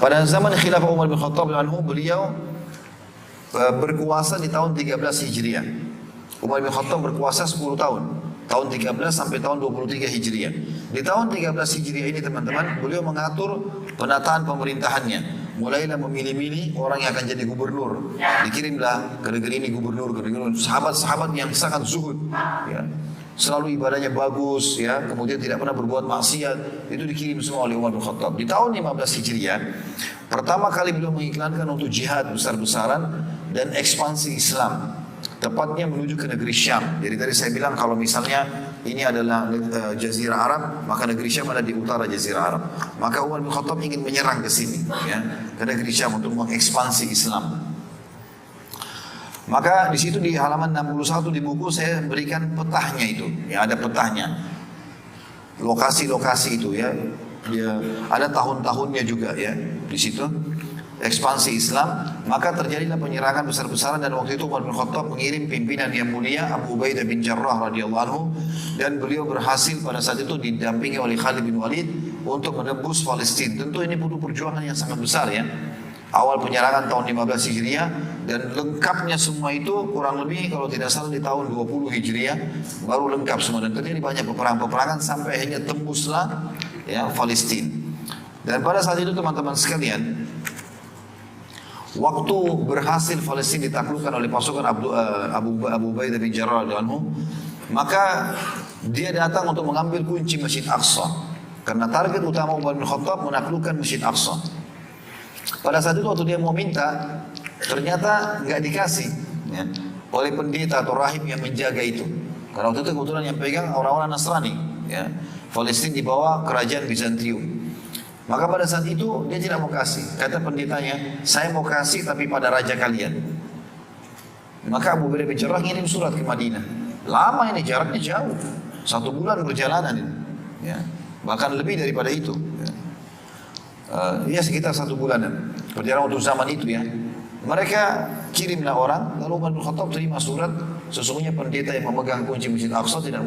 Pada zaman Khilafah Umar bin Khattab anhu, beliau berkuasa di tahun 13 Hijriah. Umar bin Khattab berkuasa 10 tahun. Tahun 13 sampai tahun 23 Hijriah. Di tahun 13 Hijriah ini teman-teman, beliau mengatur penataan pemerintahannya. Mulailah memilih-milih orang yang akan jadi gubernur. Dikirimlah ke negeri ini gubernur, sahabat-sahabat yang sangat zuhud, ya. Selalu ibadahnya bagus, ya. Kemudian tidak pernah berbuat maksiat. Itu dikirim semua oleh Umar bin Khattab. Di tahun 15 Hijriah, pertama kali beliau mengiklankan untuk jihad besar-besaran dan ekspansi Islam. Tepatnya menuju ke negeri Syam. Jadi tadi saya bilang kalau misalnya ini adalah Jazirah Arab, maka negeri Syam ada di utara Jazirah Arab. Maka Umar bin Khattab ingin menyerang ke sini, ya, ke negeri Syam untuk mengekspansi Islam. Maka di situ di halaman 61 di buku saya berikan petahnya itu, ya, ada petahnya, lokasi-lokasi itu, ya. Dia ada tahun-tahunnya juga, ya, di situ. Ekspansi Islam, maka terjadilah penyerangan besar-besaran dan waktu itu Umar bin Khattab mengirim pimpinan yang mulia Abu Ubaidah bin Jarrah radhiyallahu anhu, dan beliau berhasil pada saat itu didampingi oleh Khalid bin Walid untuk menembus Palestina. Tentu ini butuh perjuangan yang sangat besar, ya. Awal penyerangan tahun 15 Hijriah dan lengkapnya semua itu kurang lebih kalau tidak salah di tahun 20 Hijriah baru lengkap semua, dan terjadi banyak peperangan sampai akhirnya tembuslah, ya, Palestina. Dan pada saat itu teman-teman sekalian, waktu berhasil Palestina ditaklukkan oleh pasukan Abu Ubaidah bin Jarrah anhu, maka dia datang untuk mengambil kunci Masjid Aqsa. Karena target utama Umar bin Khattab menaklukkan Masjid Aqsa. Pada saat itu waktu dia mau minta, ternyata nggak dikasih, ya, oleh pendeta atau rahib yang menjaga itu. Karena waktu itu kebetulan yang pegang orang-orang Nasrani, ya. Palestina di bawah kerajaan Bizantium. Maka pada saat itu dia tidak mau kasih. Kata pendetanya, saya mau kasih tapi pada raja kalian. Maka Abu Ubaidah bin Jarrah ngirim surat ke Madinah. Lama ini, jaraknya jauh, 1 bulan perjalanan ini, ya. Bahkan lebih daripada itu, ya. Ya sekitar 1 bulanan perjalanan untuk zaman itu, ya. Mereka kirimlah orang, lalu Umar bin Khattab terima surat, sesungguhnya pendeta yang memegang kunci Masjid Aqsa tidak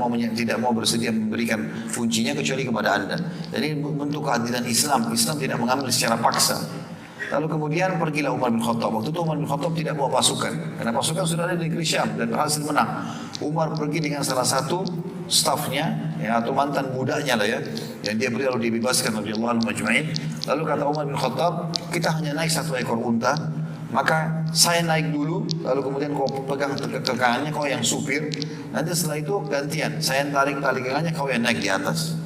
mau bersedia memberikan kuncinya kecuali kepada anda. Jadi bentuk keadilan Islam, Islam tidak mengambil secara paksa. Lalu kemudian pergilah Umar bin Khattab. Waktu itu Umar bin Khattab tidak bawa pasukan, karena pasukan sudah ada di negeri Syam dan berhasil menang. Umar pergi dengan salah satu stafnya, ya, atau mantan budaknya lah, ya, yang dia beri lalu dibebaskan radhiyallahu anhu majma'in. Lalu kata Umar bin Khattab, kita hanya naik 1 ekor unta, maka saya naik dulu, lalu kemudian kau pegang kekangannya, kau yang supir. Nanti setelah itu gantian, saya tarik tali kekangannya, kau yang naik di atas.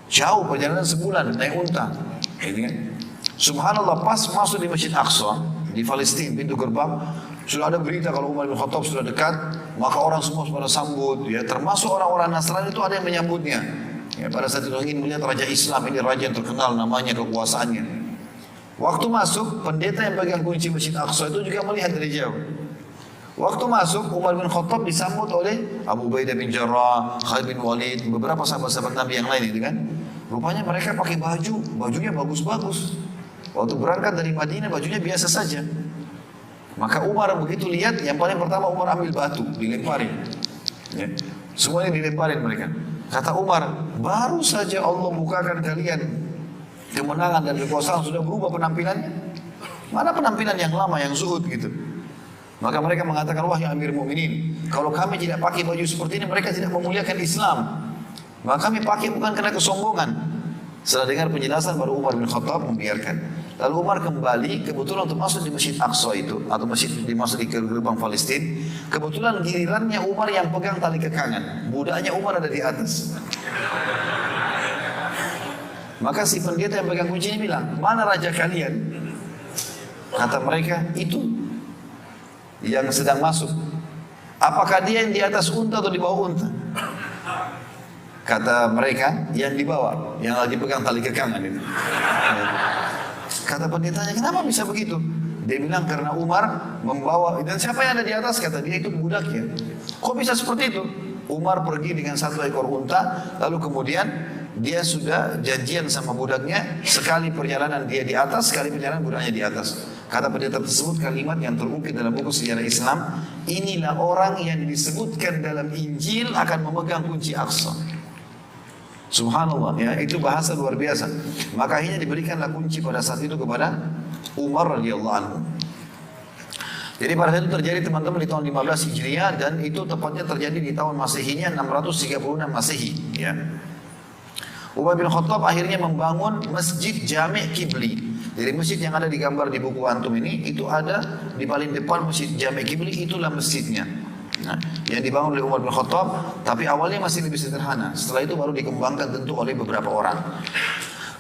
Jauh perjalanan sebulan naik unta, gitu kan? Subhanallah, pas masuk di Masjid Aqsa di Palestina, pintu gerbang, sudah ada berita kalau Umar bin Khattab sudah dekat, maka orang semua pada sambut, ya, termasuk orang-orang Nasrani itu ada yang menyambutnya. Ya, pada saat itu ingin melihat raja Islam, ini raja yang terkenal namanya, kekuasaannya. Waktu masuk, pendeta yang pegang kunci Masjid Aqsa itu juga melihat dari jauh. Waktu masuk, Umar bin Khattab disambut oleh Abu Ubaidah bin Jarrah, Khalid bin Walid, beberapa sahabat-sahabat Nabi yang lain, itu kan. Rupanya mereka pakai bajunya bagus-bagus. Waktu berangkat dari Madinah, bajunya biasa saja. Maka Umar begitu lihat, yang paling pertama Umar ambil batu, dilemparin, ya. Semuanya dilemparin mereka. Kata Umar, baru saja Allah bukakan kalian kemenangan dan kekuasaan, sudah berubah penampilannya. Mana penampilan yang lama, yang zuhud gitu. Maka mereka mengatakan, wahai Amir Mu'minin, kalau kami tidak pakai baju seperti ini, mereka tidak memuliakan Islam. Maka kami pakai bukan karena kesombongan. Setelah dengar penjelasan, baru Umar bin Khattab membiarkan. Lalu Umar kembali, kebetulan untuk masuk di Masjid Aqsa itu, atau masjid dimasuk di gerbang Palestina. Kebetulan gilirannya Umar yang pegang tali kekangan, budaknya Umar ada di atas. Maka si pendeta yang pegang kunci ini bilang, mana raja kalian? Kata mereka, itu yang sedang masuk. Apakah dia yang di atas unta atau di bawah unta? Kata mereka, yang di bawah, yang lagi pegang tali kekangan itu. Kata pendetanya, kenapa bisa begitu? Dia bilang, karena Umar membawa, dan siapa yang ada di atas? Kata dia, itu budaknya. Kok bisa seperti itu? Umar pergi dengan 1 ekor unta, lalu kemudian dia sudah janjian sama budaknya, sekali perjalanan dia di atas, sekali perjalanan budaknya di atas. Kata pendeta tersebut kalimat yang terukir dalam buku sejarah Islam, inilah orang yang disebutkan dalam Injil akan memegang kunci Aqsa. Subhanallah, ya, itu bahasa luar biasa. Maka akhirnya diberikanlah kunci pada saat itu kepada Umar radhiyallahu anhu. Jadi pada saat itu terjadi teman-teman di tahun 15 Hijriah, dan itu tepatnya terjadi di tahun Masehinya 636 Masehi, ya. Umar bin Khattab akhirnya membangun Masjid Jami' Qibli. Jadi masjid yang ada di gambar di buku antum ini, itu ada di paling depan Masjid Jami' Qibli, itulah masjidnya. Nah, yang dibangun oleh Umar bin Khattab, tapi awalnya masih lebih sederhana. Setelah itu baru dikembangkan tentu oleh beberapa orang.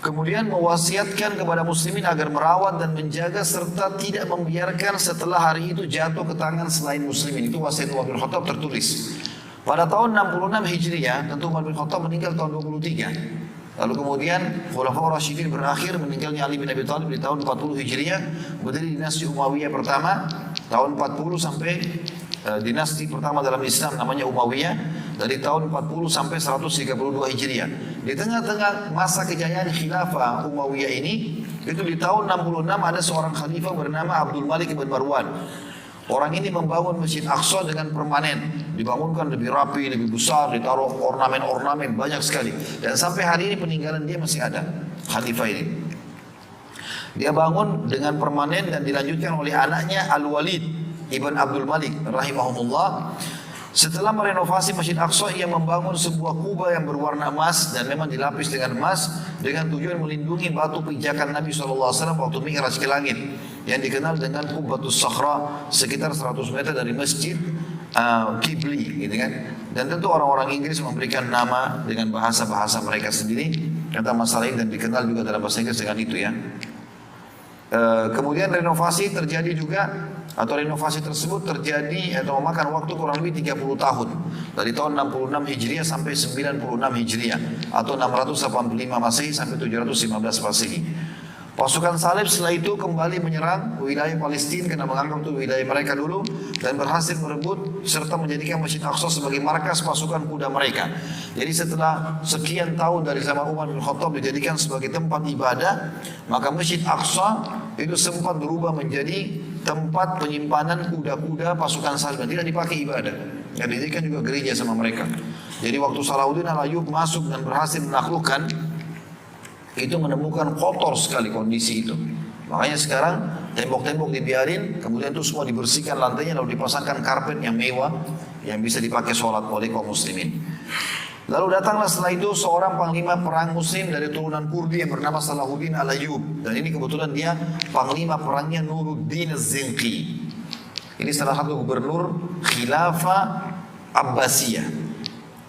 Kemudian mewasiatkan kepada muslimin agar merawat dan menjaga serta tidak membiarkan setelah hari itu jatuh ke tangan selain muslimin. Itu wasiat Umar bin Khattab tertulis. Pada tahun 66 Hijriah, tentu Umar bin Khattab meninggal tahun 23. Lalu kemudian Khulafaur Rasyidin berakhir, meninggalnya Ali bin Abi Thalib di tahun 40 Hijriah, berdiri dinasti Umayyah pertama tahun 40 sampai dinasti pertama dalam Islam namanya Umayyah dari tahun 40 sampai 132 Hijriah. Di tengah-tengah masa kejayaan khilafah Umayyah ini, itu di tahun 66 ada seorang khalifah bernama Abdul Malik bin Marwan. Orang ini membangun Masjid Aqsa dengan permanen, dibangunkan lebih rapi, lebih besar, ditaruh ornamen-ornamen banyak sekali. Dan sampai hari ini peninggalan dia masih ada, khalifah ini. Dia bangun dengan permanen dan dilanjutkan oleh anaknya Al-Walid Ibn Abdul Malik rahimahumullah. Setelah merenovasi Masjid Aqsa, ia membangun sebuah kubah yang berwarna emas dan memang dilapis dengan emas dengan tujuan melindungi batu pijakan Nabi SAW waktu Mi'raj ke langit, yang dikenal dengan Qubbatus Sakhra, sekitar 100 meter dari Masjid Qibli, gitu kan. Dan tentu orang-orang Inggris memberikan nama dengan bahasa-bahasa mereka sendiri tentang masalah ini, dan dikenal juga dalam bahasa Inggris dengan itu, ya. Kemudian renovasi terjadi juga, atau renovasi tersebut terjadi atau memakan waktu kurang lebih 30 tahun, dari tahun 66 Hijriah sampai 96 Hijriah, atau 685 Masehi sampai 715 Masehi. Pasukan salib setelah itu kembali menyerang wilayah Palestina karena menganggap itu wilayah mereka dulu, dan berhasil merebut serta menjadikan Masjid Aqsa sebagai markas pasukan kuda mereka. Jadi setelah sekian tahun dari zaman Umar bin Khattab dijadikan sebagai tempat ibadah, maka Masjid Aqsa itu sempat berubah menjadi tempat penyimpanan kuda-kuda pasukan salib, tidak dipakai ibadah. Dan dijadikan juga gereja sama mereka. Jadi waktu Salahuddin Al-Ayyub masuk dan berhasil menaklukkan, itu menemukan kotor sekali kondisi itu. Makanya sekarang tembok-tembok dibiarin, kemudian itu semua dibersihkan lantainya, lalu dipasangkan karpet yang mewah yang bisa dipakai sholat oleh kaum muslimin. Lalu datanglah setelah itu seorang panglima perang muslim dari turunan Kurdi yang bernama Salahuddin Al-Ayyub, dan ini kebetulan dia panglima perangnya Nuruddin Az-Zinqi. Ini salah satu gubernur khilafah Abbasiyah.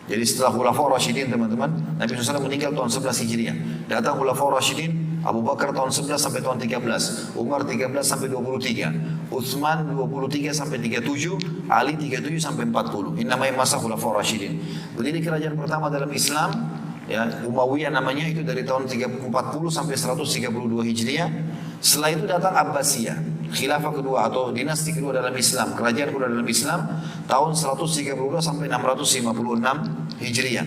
Jadi setelah Khulafaur Rasyidin, teman-teman, Nabi SAW meninggal tahun 11 Hijriah. Datang Khulafaur Rasyidin, Abu Bakar tahun 11 sampai tahun 13, Umar 13 sampai 23, Utsman 23 sampai 37, Ali 37 sampai 40. Ini namanya masa Khulafaur Rasyidin. Berdiri kerajaan pertama dalam Islam, ya, Umayyah namanya, itu dari tahun 40 sampai 132 Hijriah. Setelah itu datang Abbasiyah, khilafah kedua atau dinasti kedua dalam Islam, kerajaan kedua dalam Islam, tahun 132 sampai 656 Hijriah.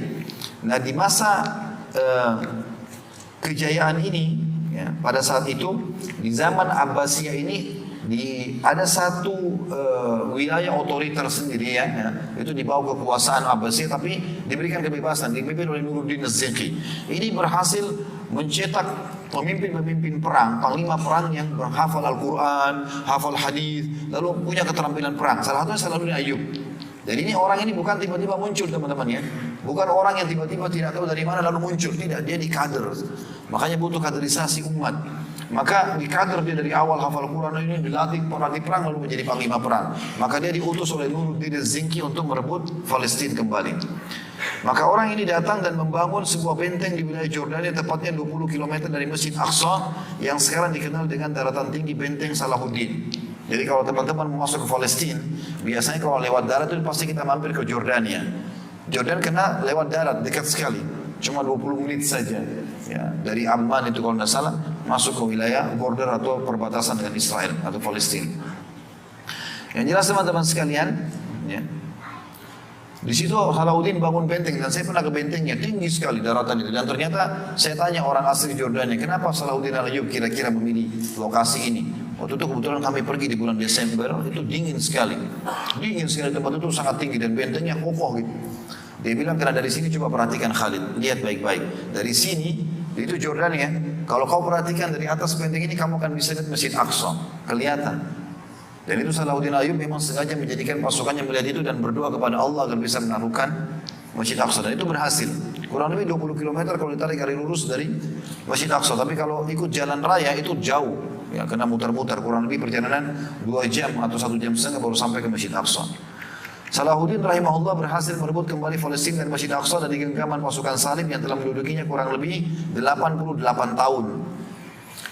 Nah, di masa kejayaan ini, ya, pada saat itu di zaman Abbasiyah ini ada satu wilayah otoriter sendiri, ya, itu di bawah kekuasaan Abbasiyah, tapi diberikan kebebasan, dipimpin oleh Nuruddin Az-Zinqi. Ini berhasil mencetak pemimpin-pemimpin perang, panglima perang yang berhafal Al-Quran, hafal hadis, lalu punya keterampilan perang. Salah satunya Salahuddin Ayyub. Jadi ini orang ini bukan tiba-tiba muncul, teman-teman, ya. Bukan orang yang tiba-tiba tidak tahu dari mana lalu muncul. Tidak, dia dikader. Makanya butuh kaderisasi umat. Maka dikader dia dari awal hafal Quran ini, dilatih perang lalu menjadi panglima perang. Maka dia diutus oleh Nuruddin Az-Zinqi untuk merebut Palestina kembali. Maka orang ini datang dan membangun sebuah benteng di wilayah Jordania, tepatnya 20 km dari Masjid Aqsa, yang sekarang dikenal dengan daratan tinggi Benteng Salahuddin. Jadi kalau teman-teman mau masuk ke Palestina, biasanya kalau lewat darat itu pasti kita mampir ke Jordania. Jordan kena lewat darat, dekat sekali, cuma 20 menit saja, ya, dari Amman itu kalau tidak salah, masuk ke wilayah border atau perbatasan dengan Israel atau Palestina. Yang jelas teman-teman sekalian, ya, di situ Salahuddin bangun benteng, dan saya pernah ke bentengnya, tinggi sekali daratan itu. Dan ternyata saya tanya orang asli Jordania, kenapa Salahuddin Al-Ayyub kira-kira memilih lokasi ini? Waktu itu kebetulan kami pergi di bulan Desember, itu dingin sekali tempat itu sangat tinggi dan bentengnya kokoh gitu. Dia bilang karena dari sini coba perhatikan Khalid, lihat baik-baik. Dari sini, itu Jordania. Kalau kau perhatikan dari atas benteng ini, kamu akan bisa lihat Masjid Aqsa, kelihatan. Dan itu Salahuddin Ayyub memang sengaja menjadikan pasukannya melihat itu dan berdoa kepada Allah agar bisa menaklukkan Masjid Aqsa. Dan itu berhasil. Kurang lebih 20 km kalau ditarik garis lurus dari Masjid Aqsa. Tapi kalau ikut jalan raya itu jauh, ya, kena mutar-mutar. Kurang lebih perjalanan 2 jam atau 1 jam setengah baru sampai ke Masjid Aqsa. Salahuddin rahimahullah berhasil merebut kembali Palestina dan Masjid Aqsa dari genggaman pasukan Salim yang telah mendudukinya kurang lebih 88 tahun.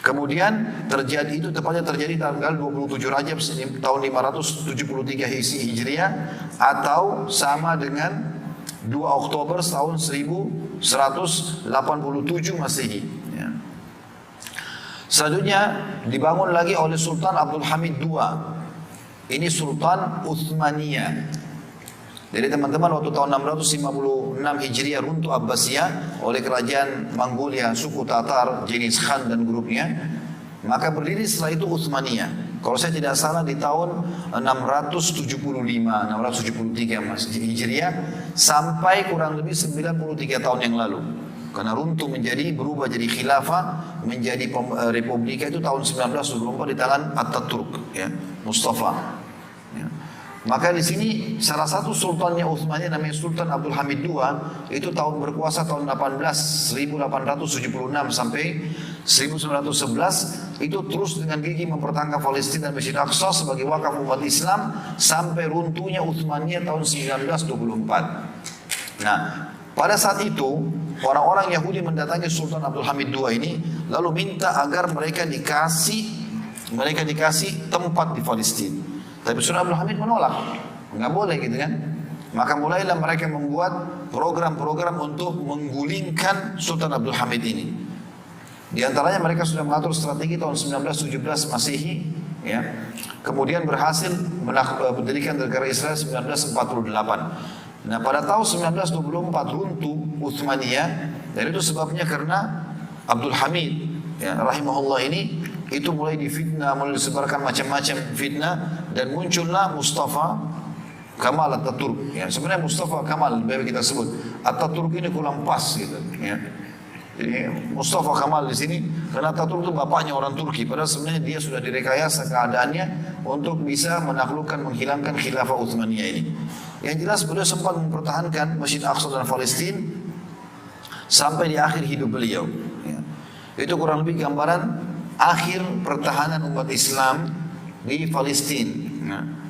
Kemudian itu tepatnya terjadi tanggal 27 Rajab tahun 573 Hijriah atau sama dengan 2 Oktober tahun 1187 Masehi. Ya. Selanjutnya dibangun lagi oleh Sultan Abdul Hamid II. Ini Sultan Uthmaniyah. Jadi teman-teman waktu tahun 656 Hijriah runtuh Abbasiyah oleh kerajaan Mongolia, suku Tatar, Genghis Khan dan grupnya. Maka berdiri setelah itu Uthmaniyah. Kalau saya tidak salah di tahun 673 Hijriah sampai kurang lebih 93 tahun yang lalu. Karena runtuh berubah jadi khilafah, menjadi republika itu tahun 1924 di tangan Ataturk, ya, Mustafa. Ya. Maka di sini salah satu sultannya Utsmaniyah namanya Sultan Abdul Hamid II itu tahun berkuasa tahun 1876 sampai 1911 itu terus dengan gigih mempertahankan Palestina dan Masjid Aqsa sebagai wakaf umat Islam sampai runtuhnya Utsmaniyah tahun 1924. Nah, pada saat itu orang-orang Yahudi mendatangi Sultan Abdul Hamid II ini lalu minta agar mereka dikasih tempat di Palestina. Tapi Sultan Abdul Hamid menolak, nggak boleh gitu kan. Maka mulailah mereka membuat program-program untuk menggulingkan Sultan Abdul Hamid ini. Di antaranya mereka sudah mengatur strategi tahun 1917 Masehi, ya. Kemudian berhasil mendirikan negara Israel 1948. Nah pada tahun 1924 runtuh Utsmaniyah, dan itu sebabnya karena Abdul Hamid, ya, rahimahullah ini itu mulai difitnah, mulai disebarkan macam-macam fitnah dan muncullah Mustafa Kamal Ataturk. Ya, sebenarnya Mustafa Kamal lebih kita sebut Ataturk ini kurang pas gitu. Ya. Jadi Mustafa Kamal di sini karena Ataturk itu bapaknya orang Turki, padahal sebenarnya dia sudah direkayasa keadaannya untuk bisa menaklukkan, menghilangkan khilafah Utsmaniyah ini. Yang jelas beliau sempat mempertahankan Masjid Aqsa dan Palestina sampai di akhir hidup beliau. Ya. Itu kurang lebih gambaran akhir pertahanan umat Islam di Palestina. Nah,